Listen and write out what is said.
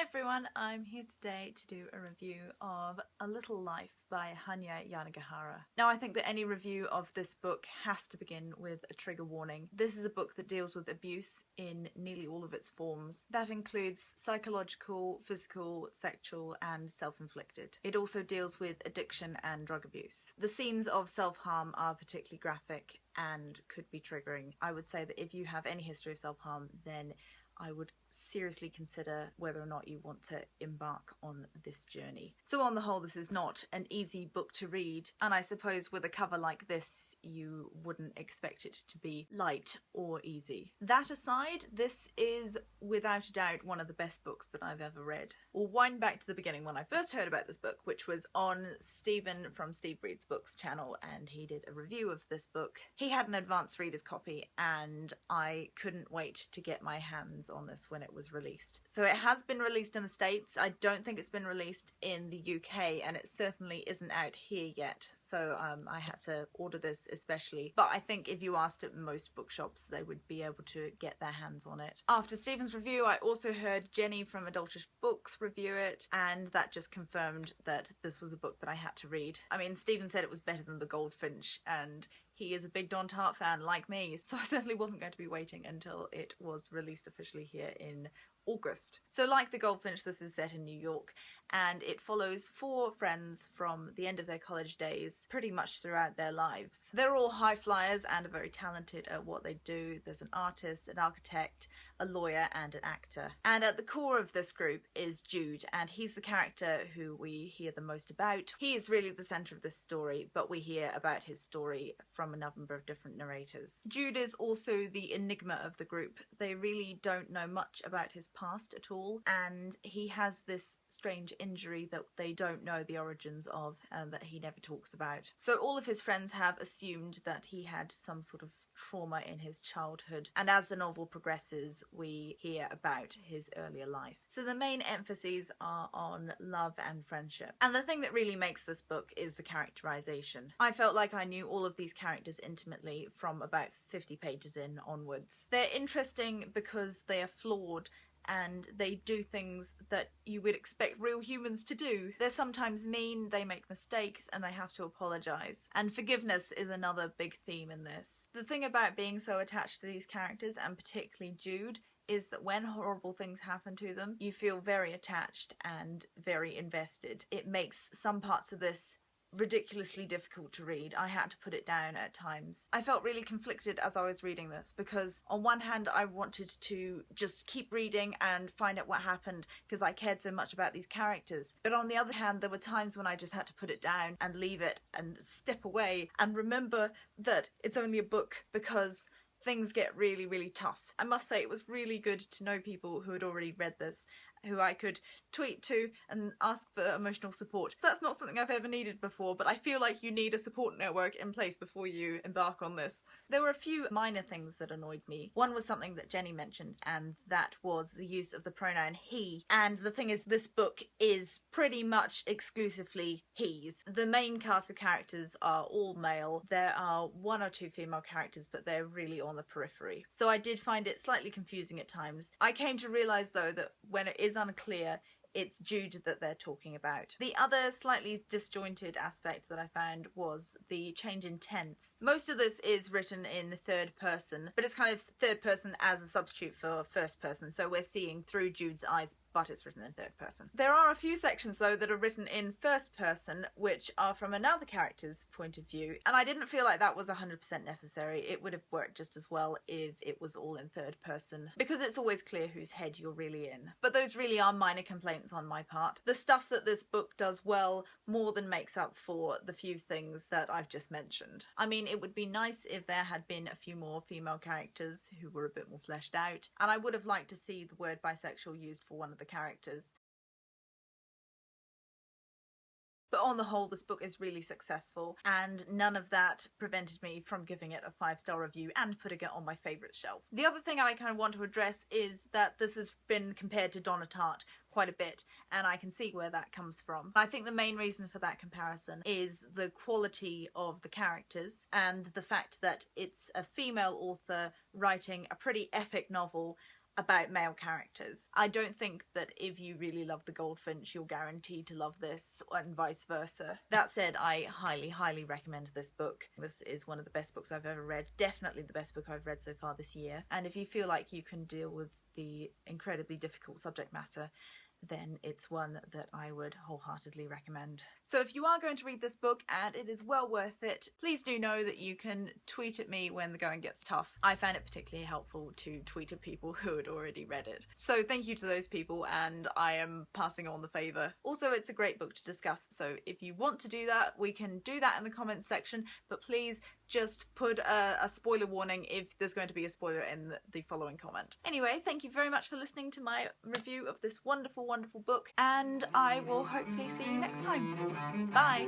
everyone, I'm here today to do a review of A Little Life by Hanya Yanagihara. Now I think that any review of this book has to begin with a trigger warning. This is a book that deals with abuse in nearly all of its forms. That includes psychological, physical, sexual and self-inflicted. It also deals with addiction and drug abuse. The scenes of self-harm are particularly graphic and could be triggering. I would say that if you have any history of self-harm, then I would seriously consider whether or not you want to embark on this journey. So on the whole, this is not an easy book to read, and I suppose with a cover like this you wouldn't expect it to be light or easy. That aside, this is without a doubt one of the best books that I've ever read. We'll wind back to the beginning when I first heard about this book, which was on Stephen from Steve Reads Books channel, and he did a review of this book. He had an advanced reader's copy and I couldn't wait to get my hands on this when it was released. So it has been released in the States. I don't think it's been released in the UK, and it certainly isn't out here yet, so I had to order this especially. But I think if you asked at most bookshops they would be able to get their hands on it. After Stephen's review I also heard Jenny from Adultish Books review it, and that just confirmed that this was a book that I had to read. I mean, Stephen said it was better than The Goldfinch, and he is a big Don Tartt fan like me, so I certainly wasn't going to be waiting until it was released officially here in August. So like The Goldfinch, this is set in New York, and it follows four friends from the end of their college days pretty much throughout their lives. They're all high flyers and are very talented at what they do. There's an artist, an architect, a lawyer and an actor. And at the core of this group is Jude, and he's the character who we hear the most about. He is really the centre of this story, but we hear about his story from a number of different narrators. Jude is also the enigma of the group. They really don't know much about his past at all, and he has this strange injury that they don't know the origins of and that he never talks about. So all of his friends have assumed that he had some sort of trauma in his childhood, and as the novel progresses we hear about his earlier life. So the main emphases are on love and friendship, and the thing that really makes this book is the characterization. I felt like I knew all of these characters intimately from about 50 pages in onwards. They're interesting because they are flawed and they do things that you would expect real humans to do. They're sometimes mean, they make mistakes, and they have to apologise. And forgiveness is another big theme in this. The thing about being so attached to these characters, and particularly Jude, is that when horrible things happen to them, you feel very attached and very invested. It makes some parts of this ridiculously difficult to read. I had to put it down at times. I felt really conflicted as I was reading this, because on one hand I wanted to just keep reading and find out what happened because I cared so much about these characters, but on the other hand there were times when I just had to put it down and leave it and step away and remember that it's only a book, because things get really tough. I must say it was really good to know people who had already read this, who I could tweet to and ask for emotional support. That's not something I've ever needed before, but I feel like you need a support network in place before you embark on this. There were a few minor things that annoyed me. One was something that Jenny mentioned, and that was the use of the pronoun he. And the thing is, this book is pretty much exclusively he's. The main cast of characters are all male. There are one or two female characters, but they're really on the periphery. So I did find it slightly confusing at times. I came to realise though that when it is unclear, it's Jude that they're talking about. The other slightly disjointed aspect that I found was the change in tense. Most of this is written in third person, but it's kind of third person as a substitute for first person, so we're seeing through Jude's eyes, but it's written in third person. There are a few sections though that are written in first person, which are from another character's point of view, and I didn't feel like that was 100% necessary. It would have worked just as well if it was all in third person, because it's always clear whose head you're really in. But those really are minor complaints on my part. The stuff that this book does well more than makes up for the few things that I've just mentioned. I mean, it would be nice if there had been a few more female characters who were a bit more fleshed out, and I would have liked to see the word bisexual used for one of the characters. But on the whole, this book is really successful, and none of that prevented me from giving it a 5-star review and putting it on my favourite shelf. The other thing I kind of want to address is that this has been compared to Donna Tartt quite a bit, and I can see where that comes from. I think the main reason for that comparison is the quality of the characters and the fact that it's a female author writing a pretty epic novel about male characters. I don't think that if you really love The Goldfinch, you're guaranteed to love this, and vice versa. That said, I highly, highly recommend this book. This is one of the best books I've ever read, definitely the best book I've read so far this year. And if you feel like you can deal with the incredibly difficult subject matter, then it's one that I would wholeheartedly recommend. So if you are going to read this book, and it is well worth it, please do know that you can tweet at me when the going gets tough. I found it particularly helpful to tweet at people who had already read it. So thank you to those people, and I am passing on the favour. Also, it's a great book to discuss, so if you want to do that, we can do that in the comments section, but please just put a spoiler warning if there's going to be a spoiler in the following comment. Anyway, thank you very much for listening to my review of this wonderful, wonderful book, and I will hopefully see you next time. Bye!